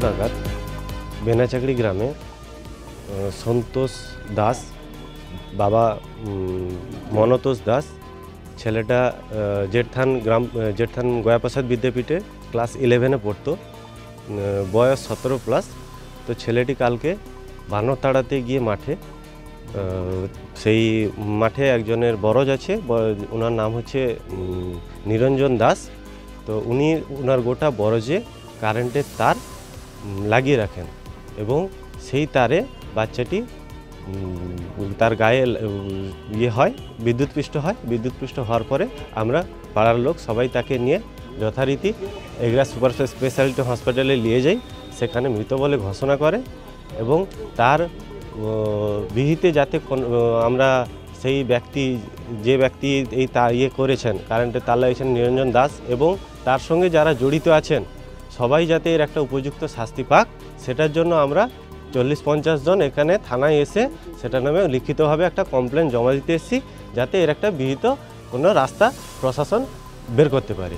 नागाद बेनाचाकड़ी ग्रामे सन्तोष दास बाबा मनतोष दास छेलेटा जेठथान गयाप्रसाद विद्यापीठे क्लास 11 पढ़तो बयस 17+ तो छेलेटी कालके बानर ताड़ाते गिये माठे सेई माठे एकजनेर बरज आछे ओनार नाम होच्छे निरंजन दास तो उनी ओनार गोटा बरजे कारेंटेर तार লাগিয়ে রাখেন এবং সেই তারে বাচ্চাটি তার গায়ে ইয়ে হয় বিদ্যুৎপৃষ্ট হওয়ার পরে আমরা পাড়ার লোক সবাই তাকে নিয়ে যথারীতি এগরা সুপার স্পেশালিটি হসপিটালে নিয়ে যাই সেখানে মৃত বলে ঘোষণা করে এবং তার বিহিতে যাতে আমরা সেই ব্যক্তি যে ব্যক্তি এই ইয়ে করেছেন কারেন্টের তার লাগিয়েছেন নিরঞ্জন দাস এবং তার সঙ্গে যারা জড়িত আছেন সবাই যাতে এর একটা উপযুক্ত শাস্তি পাক সেটার জন্য আমরা 40-50 জন এখানে থানায় এসে সেটা নামে লিখিতভাবে একটা কমপ্লেন জমা দিতে এসেছি যাতে এর একটা বিহিত কোনো রাস্তা প্রশাসন বের করতে পারে।